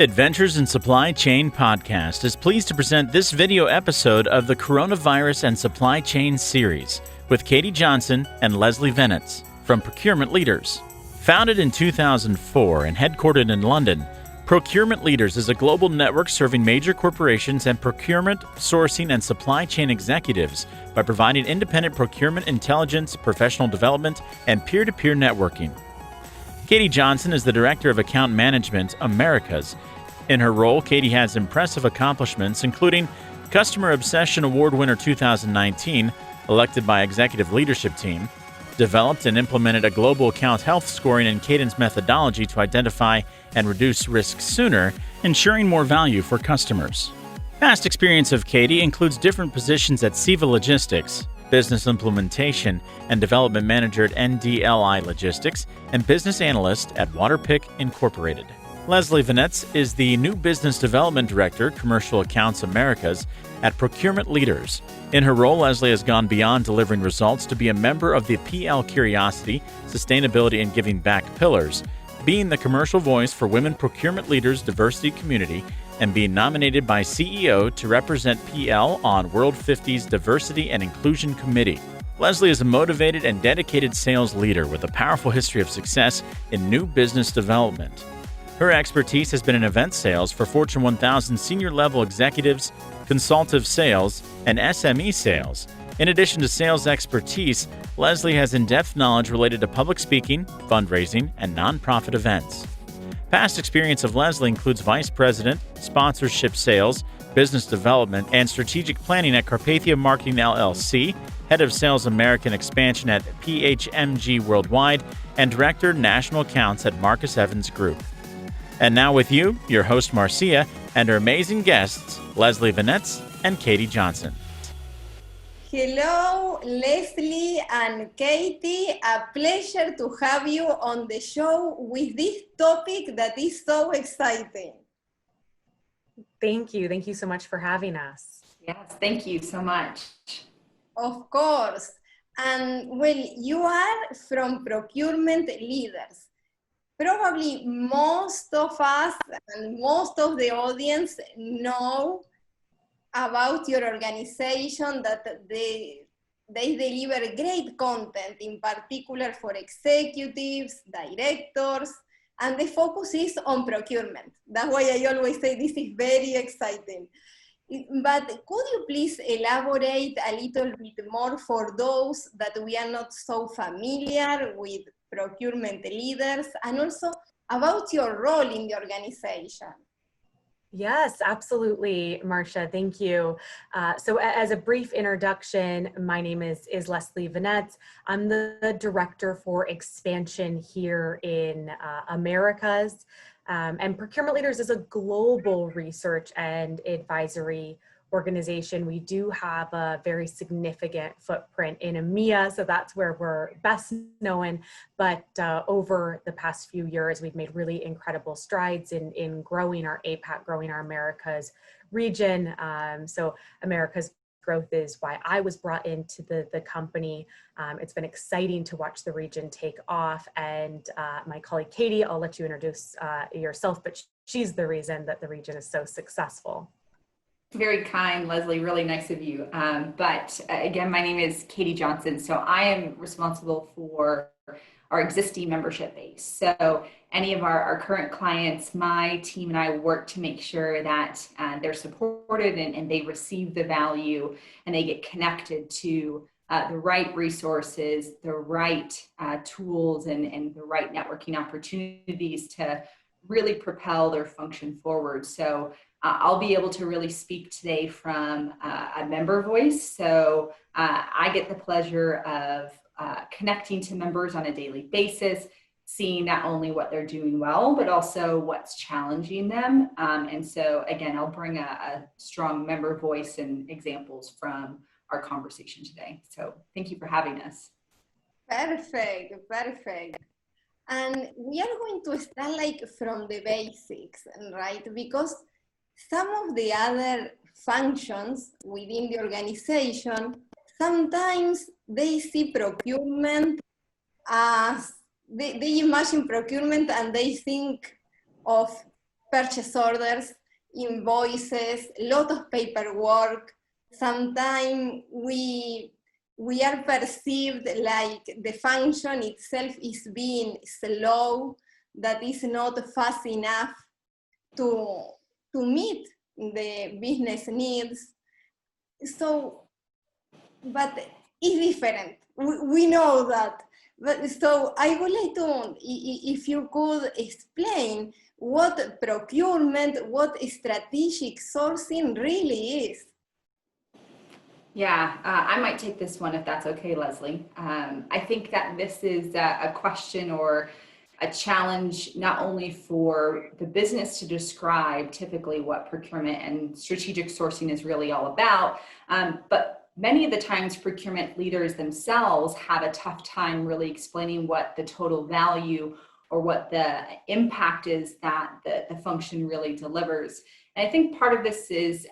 Adventures in Supply Chain Podcast is pleased to present this video episode of the Coronavirus and Supply Chain series with Katie Johnson and Leslie Venetz from Procurement Leaders. Founded in 2004 and headquartered in London, Procurement Leaders is a global network serving major corporations and procurement, sourcing, and supply chain executives by providing independent procurement intelligence, professional development, and peer-to-peer networking. Katie Johnson is the Director of Account Management, Americas. In her role, Katie has impressive accomplishments, including Customer Obsession Award winner 2019, elected by Executive Leadership Team, developed and implemented a global account health scoring and cadence methodology to identify and reduce risk sooner, ensuring more value for customers. Past experience of Katie includes different positions at Siva Logistics, Business Implementation and Development Manager at NDLI Logistics, and Business Analyst at Waterpik Incorporated. Leslie Venetz is the New Business Development Director, Commercial Accounts Americas at Procurement Leaders. In her role, Leslie has gone beyond delivering results to be a member of the PL Curiosity, Sustainability, and Giving Back pillars, being the commercial voice for women procurement leaders diversity community, and being nominated by CEO to represent PL on World 50's Diversity and Inclusion Committee. Leslie is a motivated and dedicated sales leader with a powerful history of success in new business development. Her expertise has been in event sales for Fortune 1000 senior-level executives, consultative sales, and SME sales. In addition to sales expertise, Leslie has in-depth knowledge related to public speaking, fundraising, and nonprofit events. Past experience of Leslie includes Vice President, Sponsorship Sales, Business Development, and Strategic Planning at Carpathia Marketing LLC, Head of Sales American Expansion at PHMG Worldwide, and Director National Accounts at Marcus Evans Group. And now with you, your host Marcia, and her amazing guests, Leslie Venetz and Katie Johnson. Hello, Leslie and Katie. A pleasure to have you on the show with this topic that is so exciting. Thank you. Thank you so much for having us. Yes, thank you so much. Of course. And well, you are from Procurement Leaders. Probably most of us and most of the audience know about your organization, that they deliver great content, in particular for executives, directors, and the focus is on procurement. That's why I always say this is very exciting. But could you please elaborate a little bit more for those that we are not so familiar with Procurement Leaders, and also about your role in the organization? Yes, absolutely, Marcia. Thank you. So as a brief introduction, my name is Leslie Venetz. I'm the Director for Expansion here in Americas. And Procurement Leaders is a global research and advisory organization. We do have a very significant footprint in EMEA, so that's where we're best known. But over the past few years, we've made really incredible strides in growing our APAC, growing our Americas region. So Americas growth is why I was brought into the company. It's been exciting to watch the region take off. And my colleague Katie, I'll let you introduce yourself, but she's the reason that the region is so successful. Very kind, Leslie, really nice of you. But again, my name is Katie Johnson. So I am responsible for our existing membership base. So any of our current clients, my team and I work to make sure that they're supported and they receive the value and they get connected to the right resources, the right tools, and the right networking opportunities to really propel their function forward. So I'll be able to really speak today from a member voice. So I get the pleasure of connecting to members on a daily basis, seeing not only what they're doing well, but also what's challenging them. And so again, I'll bring a strong member voice and examples from our conversation today. So thank you for having us. Perfect, perfect. And we are going to start like from the basics, right? Because some of the other functions within the organization, sometimes they see procurement as, they imagine procurement and they think of purchase orders, invoices, a lot of paperwork. Sometimes we are perceived like the function itself is being slow, that is not fast enough to meet the business needs. So, but it's different. We know that. But so I would like to, if you could explain what procurement, what strategic sourcing really is. Yeah, I might take this one if that's okay, Leslie. I think that this is a question or a challenge not only for the business to describe typically what procurement and strategic sourcing is really all about, but many of the times procurement leaders themselves have a tough time really explaining what the total value or what the impact is that the function really delivers. And I think part of this is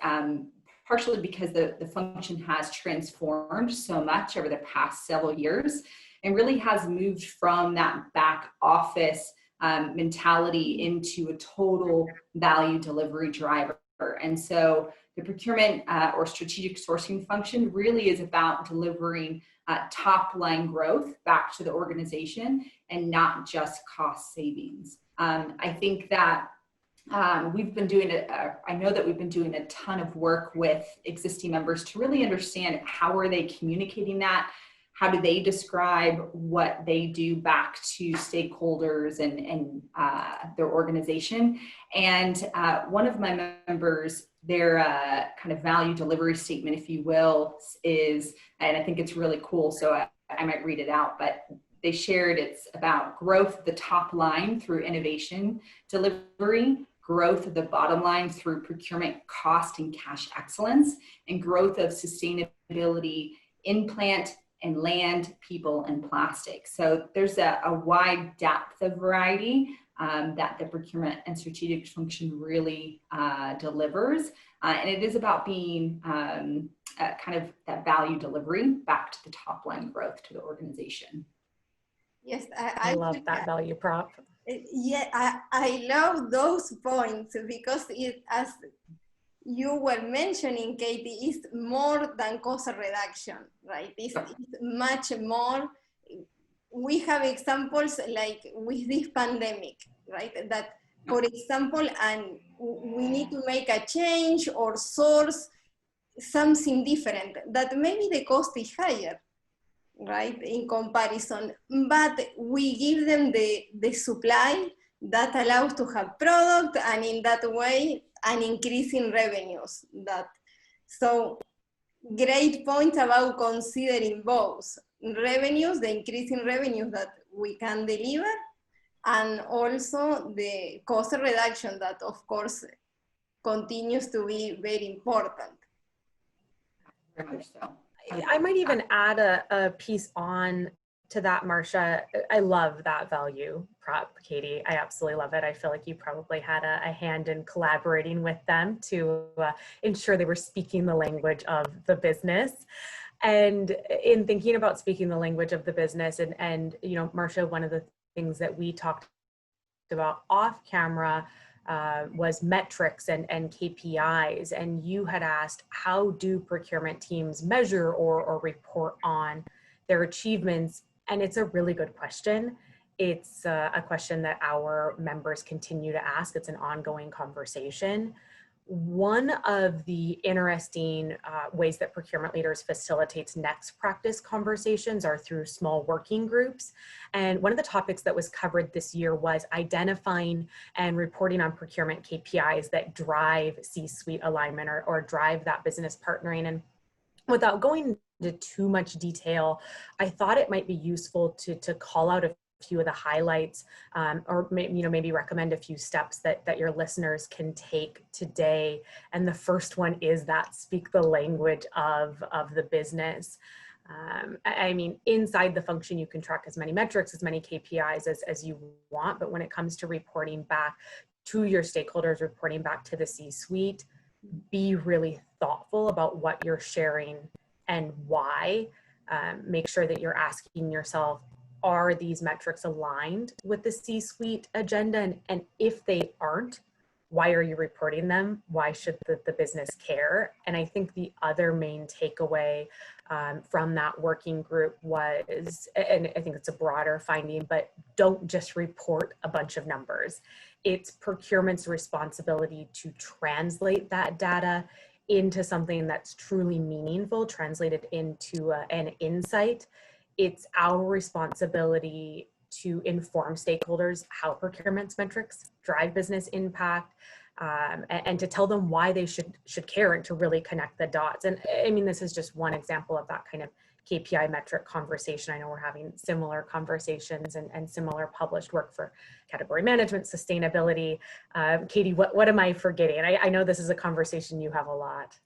partially because the function has transformed so much over the past several years and really has moved from that back office mentality into a total value delivery driver. And so the procurement or strategic sourcing function really is about delivering top line growth back to the organization and not just cost savings. I think that we've been doing it. I know that we've been doing a ton of work with existing members to really understand how are they communicating that, how do they describe what they do back to stakeholders and their organization. And one of my members, their kind of value delivery statement, if you will, is, and I think it's really cool, so I might read it out, but they shared it's about growth of the top line through innovation delivery, growth of the bottom line through procurement cost and cash excellence, and growth of sustainability in plant and land, people, and plastic. So there's a wide depth of variety that the procurement and strategic function really delivers. And it is about being kind of that value delivery back to the top line growth to the organization. Yes, I love that value prop. Yeah, I love those points because it, as you were mentioning, Katie, is more than cost reduction, right? It's much more. We have examples like with this pandemic, right? That, for example, and we need to make a change or source something different, that maybe the cost is higher, right, in comparison, but we give them the supply that allows to have product, and in that way an increase in revenues. That, so great point about considering both revenues, the increase in revenues that we can deliver, and also the cost reduction that of course continues to be very important. Very much so. I might even add a piece on to that, Marcia. I love that value prop, Katie. I absolutely love it. I feel like you probably had a hand in collaborating with them to ensure they were speaking the language of the business. And in thinking about speaking the language of the business, and you know, Marcia, one of the things that we talked about off camera was metrics and KPIs, and you had asked, how do procurement teams measure or report on their achievements? And it's a really good question. It's a question that our members continue to ask. It's an ongoing conversation. One of the interesting ways that procurement leaders facilitates next practice conversations are through small working groups. And one of the topics that was covered this year was identifying and reporting on procurement KPIs that drive C-suite alignment or drive that business partnering. And without going into too much detail, I thought it might be useful to call out a few of the highlights, or maybe recommend a few steps that your listeners can take today. And the first one is that speak the language of the business. I mean, inside the function, you can track as many metrics, as many KPIs as you want, but when it comes to reporting back to your stakeholders, reporting back to the C-suite, be really thoughtful about what you're sharing and why. Make sure that you're asking yourself, are these metrics aligned with the C-suite agenda? And if they aren't, why are you reporting them? Why should the business care? And I think the other main takeaway from that working group was, and I think it's a broader finding, but don't just report a bunch of numbers. It's procurement's responsibility to translate that data into something that's truly meaningful, translated into an insight. It's our responsibility to inform stakeholders how procurement's metrics drive business impact, and to tell them why they should care, and to really connect the dots. And I mean, this is just one example of that kind of KPI metric conversation. I know we're having similar conversations and similar published work for category management, sustainability. Katie, what am I forgetting? I know this is a conversation you have a lot.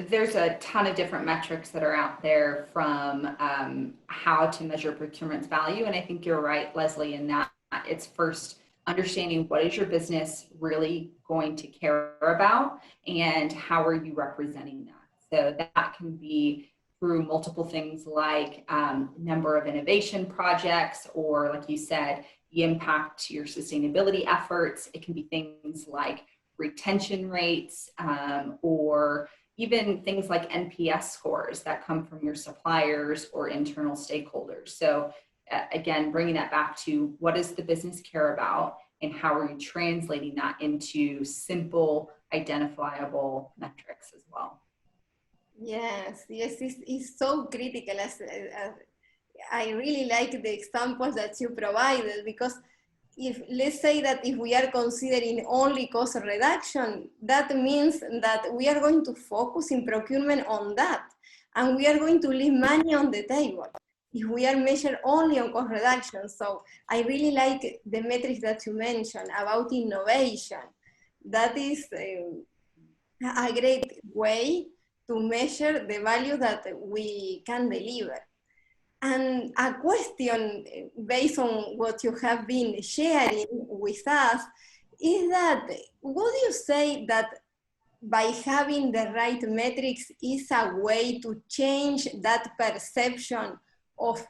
There's a ton of different metrics that are out there, from how to measure procurement's value. And I think you're right, Leslie, in that it's first understanding what is your business really going to care about, and how are you representing that. So that can be through multiple things, like number of innovation projects, or like you said, the impact to your sustainability efforts. It can be things like retention rates, or even things like NPS scores that come from your suppliers or internal stakeholders. So again, bringing that back to what does the business care about, and how are you translating that into simple, identifiable metrics as well. Yes, it's so critical. I really like the examples that you provided, because let's say that if we are considering only cost reduction, that means that we are going to focus in procurement on that, and we are going to leave money on the table if we are measured only on cost reduction. So I really like the metrics that you mentioned about innovation. That is a great way to measure the value that we can deliver. And a question based on what you have been sharing with us is that, would you say that by having the right metrics is a way to change that perception of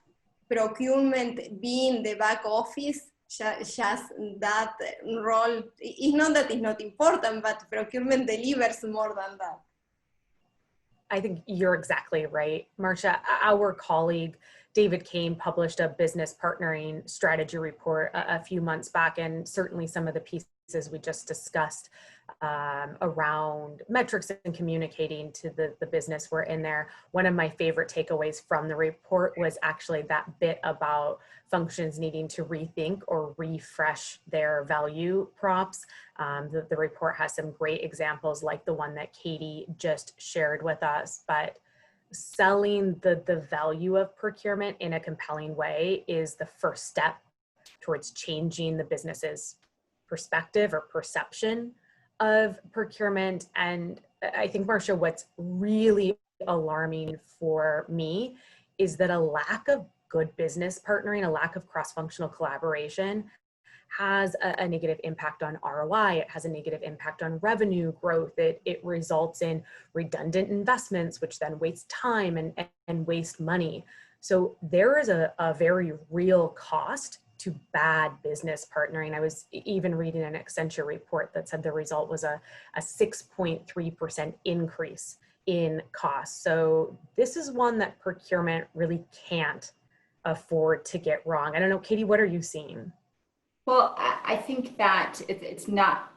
procurement being the back office, just that role? It's not that it's not important, but procurement delivers more than that. I think you're exactly right, Marcia. Our colleague, David Kane, published a business partnering strategy report a few months back, and certainly some of the pieces we just discussed around metrics and communicating to the business were in there. One of my favorite takeaways from the report was actually that bit about functions needing to rethink or refresh their value props. The report has some great examples like the one that Katie just shared with us, but selling the value of procurement in a compelling way is the first step towards changing the business's perspective or perception of procurement. And I think, Marcia, what's really alarming for me is that a lack of good business partnering, a lack of cross-functional collaboration has a negative impact on ROI. It has a negative impact on revenue growth. It results in redundant investments, which then waste time and waste money. So there is a very real cost to bad business partnering. I was even reading an Accenture report that said the result was a 6.3% increase in costs. So this is one that procurement really can't afford to get wrong. I don't know, Katie, what are you seeing? Well, I think that it's not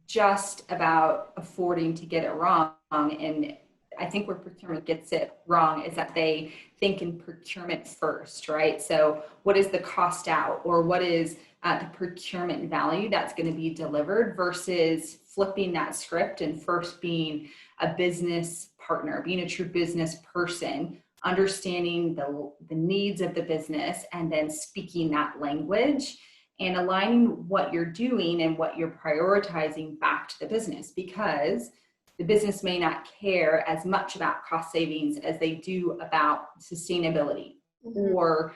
just about affording to get it wrong. And I think where procurement gets it wrong is that they think in procurement first, right? So what is the cost out, or what is the procurement value that's going to be delivered, versus flipping that script and first being a business partner, being a true business person, understanding the needs of the business, and then speaking that language and aligning what you're doing and what you're prioritizing back to the business, because the business may not care as much about cost savings as they do about sustainability or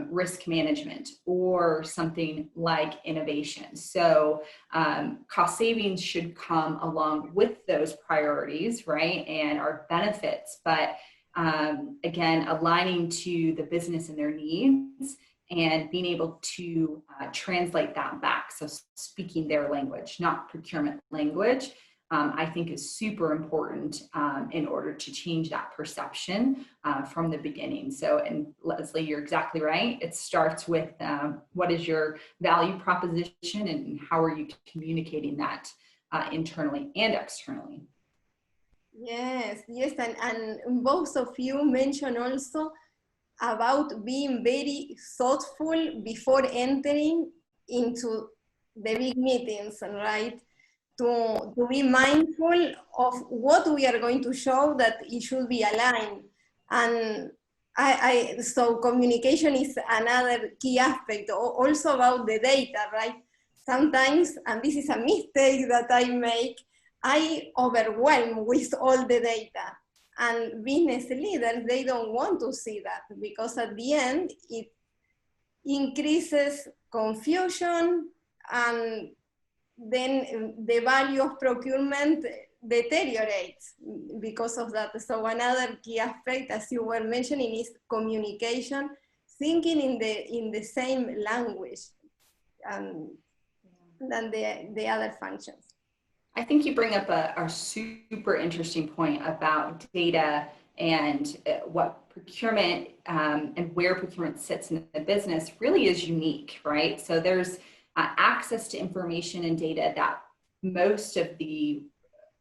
risk management or something like innovation. So cost savings should come along with those priorities, right, and our benefits, but again, aligning to the business and their needs and being able to translate that back. So speaking their language, not procurement language, I think is super important in order to change that perception from the beginning. So, and Leslie, you're exactly right. It starts with what is your value proposition and how are you communicating that internally and externally. Yes, yes, and both of you mentioned also about being very thoughtful before entering into the big meetings, right? To be mindful of what we are going to show, that it should be aligned. And so communication is another key aspect, also about the data, right? Sometimes, and this is a mistake that I make, I overwhelm with all the data. And business leaders, they don't want to see that, because at the end, it increases confusion, and then the value of procurement deteriorates because of that. So another key aspect, as you were mentioning, is communication, thinking in the same language than the other functions. I think you bring up a super interesting point about data and what procurement and where procurement sits in the business really is unique, right? So there's access to information and data that most of the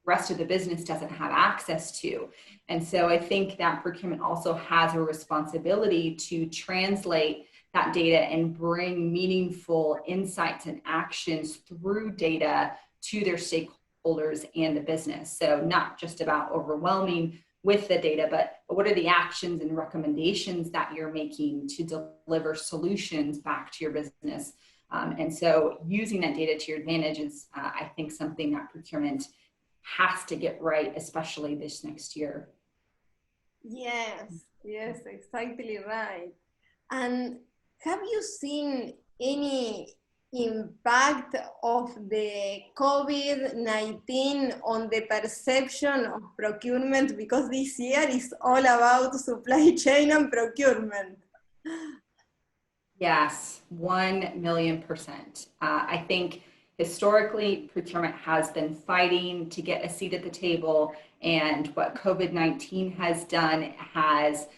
rest of the business doesn't have access to. And so I think that procurement also has a responsibility to translate that data and bring meaningful insights and actions through data to their stakeholders and the business. So not just about overwhelming with the data, but what are the actions and recommendations that you're making to deliver solutions back to your business? And so using that data to your advantage is, I think, something that procurement has to get right, especially this next year. Yes, yes, exactly right. And have you seen any impact of the COVID-19 on the perception of procurement? Because this year is all about supply chain and procurement. Yes, 1,000,000%. I think historically, procurement has been fighting to get a seat at the table, and what COVID-19 has done has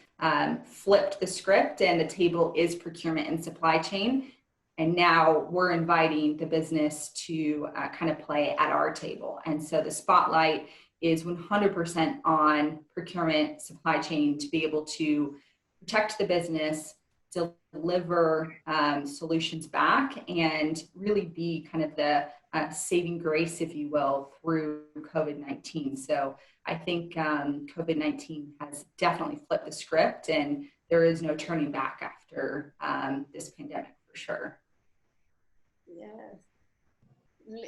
flipped the script, and the table is procurement and supply chain. And now we're inviting the business to kind of play at our table. And so the spotlight is 100% on procurement, supply chain, to be able to protect the business, deliver solutions back, and really be kind of the saving grace, if you will, through COVID-19. So I think COVID-19 has definitely flipped the script, and there is no turning back after this pandemic, for sure. Yes.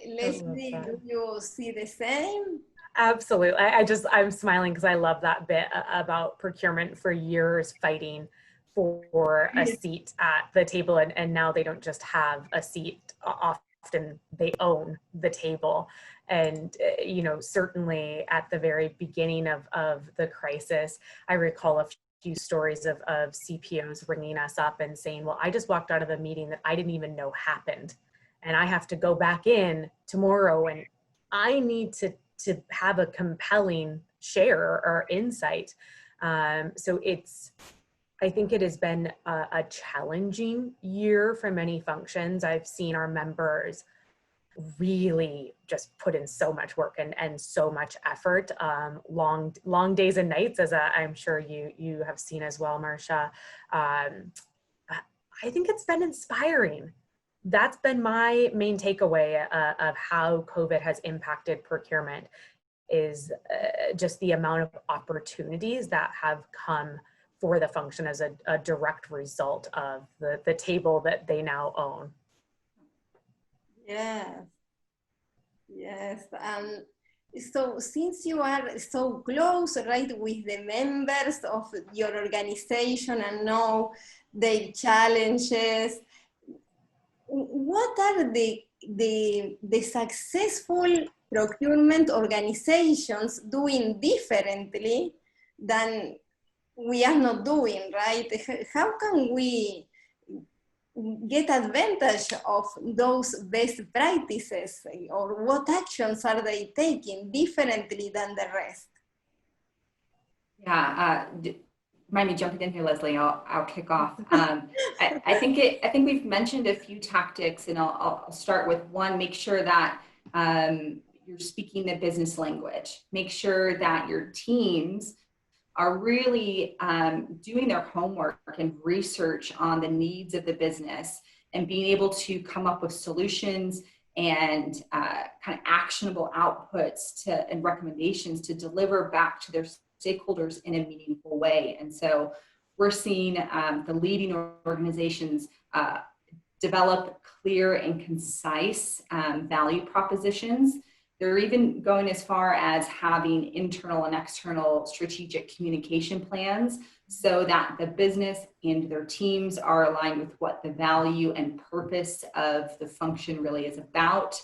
Leslie, do you see the same? Absolutely. I'm smiling because I love that bit about procurement for years fighting for a seat at the table, and now they don't just have a seat, often they own the table. And you know, certainly at the very beginning of the crisis, I recall a few stories of CPOs ringing us up and saying, well, I just walked out of a meeting that I didn't even know happened, and I have to go back in tomorrow, and I need to have a compelling share or insight. So I think it has been a challenging year for many functions. I've seen our members really just put in so much work and so much effort, long days and nights, as I'm sure you have seen as well, Marcia. I think it's been inspiring. That's been my main takeaway of how COVID has impacted procurement, is just the amount of opportunities that have come for the function as a direct result of the table that they now own. Yes, yes. So since you are so close, right, with the members of your organization and know their challenges, what are the successful procurement organizations doing differently than we are not doing, right? How can we get advantage of those best practices, or what actions are they taking differently than the rest? Yeah, mind me jumping in here, Leslie? I'll kick off. I think we've mentioned a few tactics, and I'll start with one. Make sure that you're speaking the business language. Make sure that your teams are really doing their homework and research on the needs of the business and being able to come up with solutions and kind of actionable outputs and recommendations to deliver back to their stakeholders in a meaningful way. And so we're seeing the leading organizations develop clear and concise value propositions. They're even going as far as having internal and external strategic communication plans so that the business and their teams are aligned with what the value and purpose of the function really is about.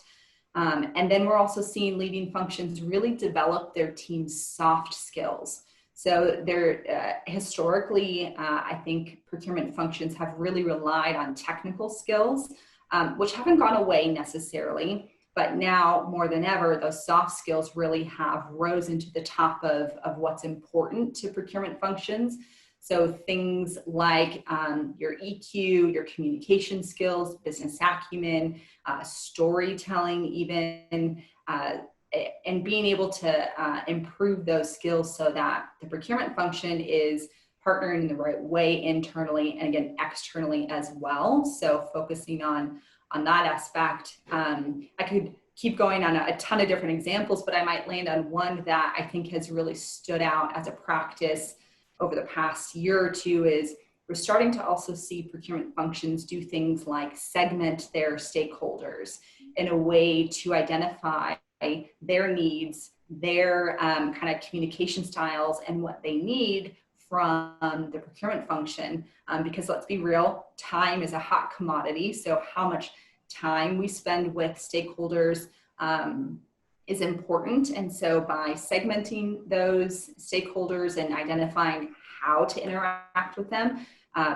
And then we're also seeing leading functions really develop their team's soft skills. So they're historically, I think procurement functions have really relied on technical skills, which haven't gone away necessarily. But now more than ever, those soft skills really have rose into the top of what's important to procurement functions. So things like your EQ, your communication skills, business acumen, storytelling even, and being able to improve those skills so that the procurement function is partnering in the right way internally and again, externally as well. So focusing on that aspect. I could keep going on a ton of different examples, but I might land on one that I think has really stood out as a practice over the past year or two is we're starting to also see procurement functions do things like segment their stakeholders in a way to identify their needs, their kind of communication styles and what they need from the procurement function, because let's be real, time is a hot commodity. So how much time we spend with stakeholders is important. And so by segmenting those stakeholders and identifying how to interact with them,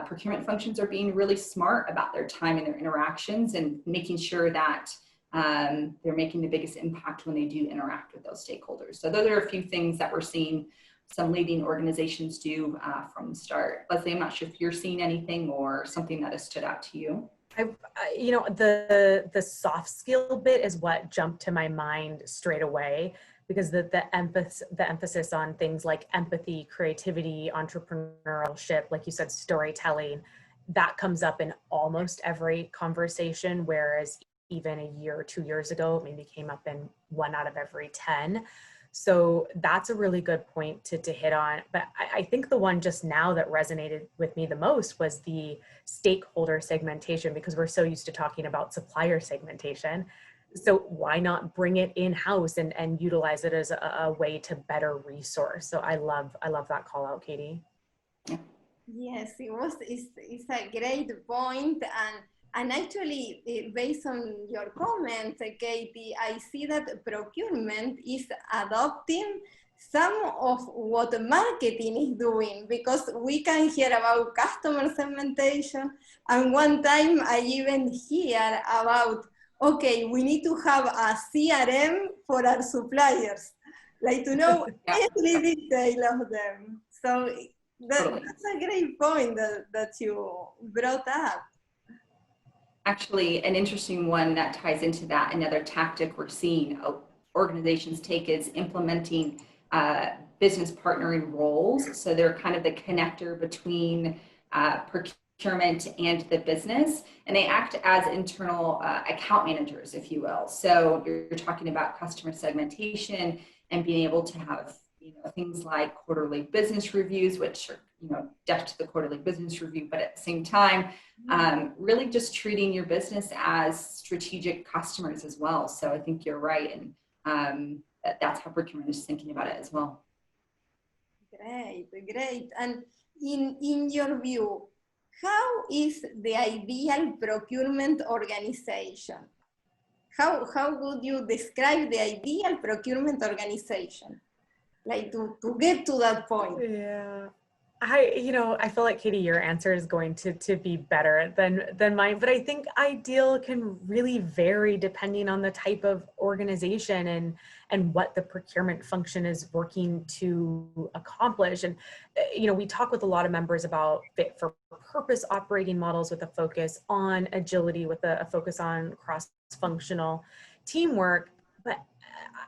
procurement functions are being really smart about their time and their interactions and making sure that they're making the biggest impact when they do interact with those stakeholders. So those are a few things that we're seeing some leading organizations do from the start. Leslie, I'm not sure if you're seeing anything or something that has stood out to you. You know, the soft skill bit is what jumped to my mind straight away, because the emphasis on things like empathy, creativity, entrepreneurship, like you said, storytelling, that comes up in almost every conversation, whereas even a year or 2 years ago, it maybe came up in 1 out of every 10. So that's a really good point to hit on. But I think the one just now that resonated with me the most was the stakeholder segmentation, because we're so used to talking about supplier segmentation. So why not bring it in-house and utilize it as a way to better resource? So I love that call out, Katie. Yes, it's a great point. And actually, based on your comment, Katie, I see that procurement is adopting some of what marketing is doing, because we can hear about customer segmentation. And one time I even hear about, okay, we need to have a CRM for our suppliers, like to know every detail of them. So that's a great point that you brought up. Actually, an interesting one that ties into that, another tactic we're seeing organizations take is implementing business partnering roles. So they're kind of the connector between procurement and the business, and they act as internal account managers, if you will. So you're talking about customer segmentation and being able to have things like quarterly business reviews, which are deaf to the quarterly business review, but at the same time, really just treating your business as strategic customers as well. So I think you're right, and that's how procurement is thinking about it as well. Great. And in your view, how is the ideal procurement organization? How would you describe the ideal procurement organization? Like to get to that point? Yeah. I feel like, Katie, your answer is going to be better than mine, but I think ideal can really vary depending on the type of organization and what the procurement function is working to accomplish. And, we talk with a lot of members about fit for purpose operating models with a focus on agility, with a focus on cross-functional teamwork. But,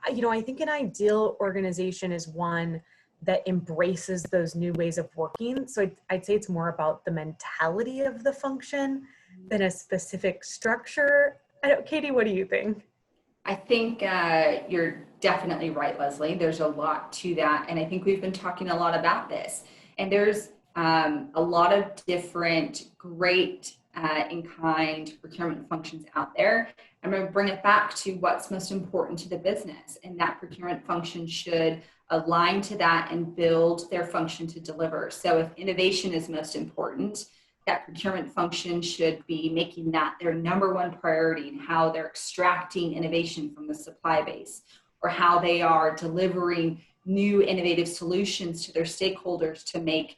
I think an ideal organization is one that embraces those new ways of working. So I'd say it's more about the mentality of the function than a specific structure. Katie, what do you think? I think you're definitely right, Leslie. There's a lot to that. And I think we've been talking a lot about this. And there's a lot of different great in-kind procurement functions out there. I'm going to bring it back to what's most important to the business. And that procurement function should align to that and build their function to deliver. So if innovation is most important, that procurement function should be making that their number one priority in how they're extracting innovation from the supply base, or how they are delivering new innovative solutions to their stakeholders to make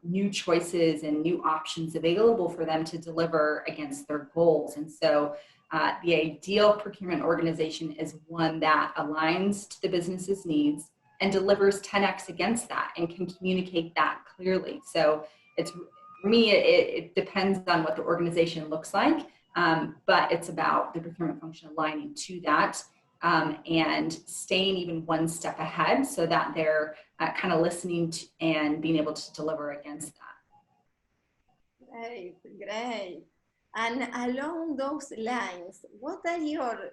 new choices and new options available for them to deliver against their goals. And so the ideal procurement organization is one that aligns to the business's needs and delivers 10x against that and can communicate that clearly. So it's, for me, it depends on what the organization looks like, but it's about the procurement function aligning to that and staying even one step ahead so that they're kind of listening to and being able to deliver against that. Great, great. And along those lines, what are your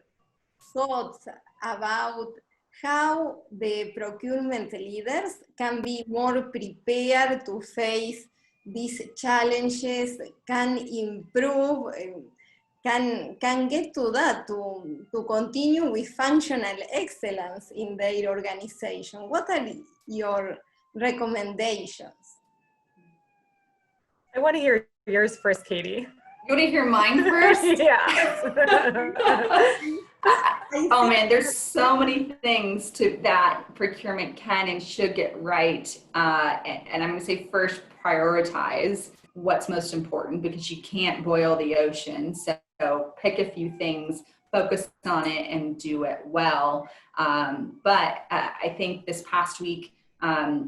thoughts about how the procurement leaders can be more prepared to face these challenges, can improve, can get to that, to continue with functional excellence in their organization? What are your recommendations? I want to hear yours first, Katie. You want to hear mine first? Yeah. Oh man, there's so many things that procurement can and should get right. And I'm going to say first, prioritize what's most important, because you can't boil the ocean. So pick a few things, focus on it, and do it well. But I think this past week,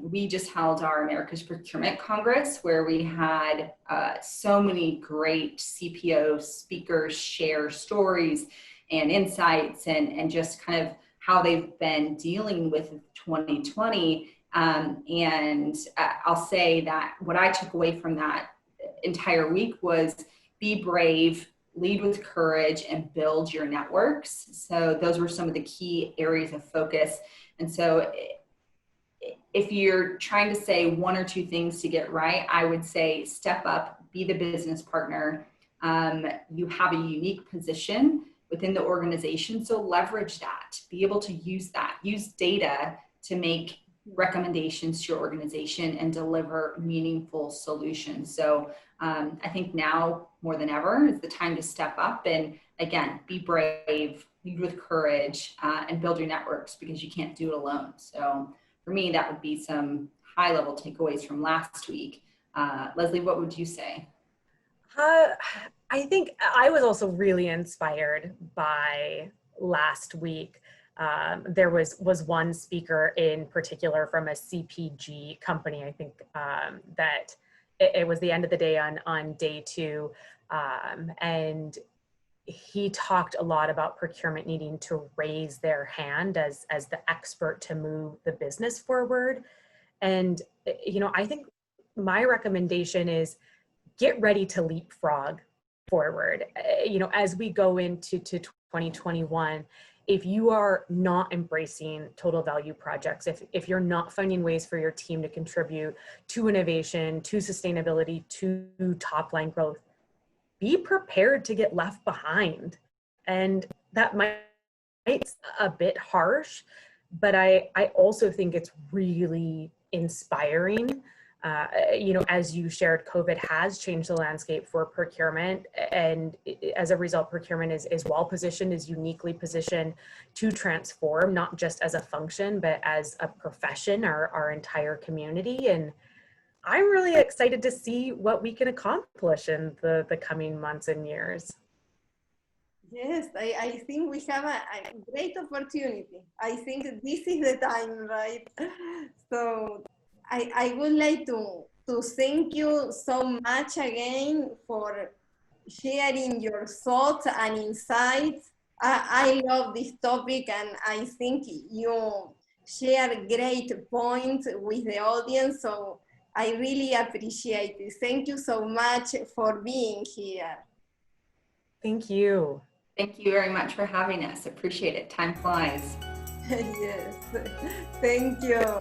we just held our America's Procurement Congress, where we had so many great CPO speakers share stories and insights and just kind of how they've been dealing with 2020. And I'll say that what I took away from that entire week was be brave, lead with courage, and build your networks. So those were some of the key areas of focus. And so if you're trying to say one or two things to get right, I would say step up, be the business partner. You have a unique position within the organization, so leverage that, be able to use that, use data to make recommendations to your organization and deliver meaningful solutions. So I think now more than ever is the time to step up and, again, be brave, lead with courage, and build your networks, because you can't do it alone. So for me, that would be some high-level takeaways from last week. Leslie, what would you say? I think I was also really inspired by last week. There was one speaker in particular from a CPG company. I think that it was the end of the day on day 2. And he talked a lot about procurement needing to raise their hand as the expert to move the business forward. And, I think my recommendation is get ready to leapfrog forward. As we go into 2021, if you are not embracing total value projects, if you're not finding ways for your team to contribute to innovation, to sustainability, to top line growth, be prepared to get left behind. And that might be a bit harsh, but I also think it's really inspiring. As you shared, COVID has changed the landscape for procurement, and as a result, procurement is well positioned, is uniquely positioned to transform, not just as a function, but as a profession, our entire community. And I'm really excited to see what we can accomplish in the coming months and years. Yes, I think we have a great opportunity. I think this is the time, right? So I would like to thank you so much again for sharing your thoughts and insights. I love this topic, and I think you share great points with the audience. So I really appreciate it. Thank you so much for being here. Thank you. Thank you very much for having us. Appreciate it. Time flies. Yes, thank you.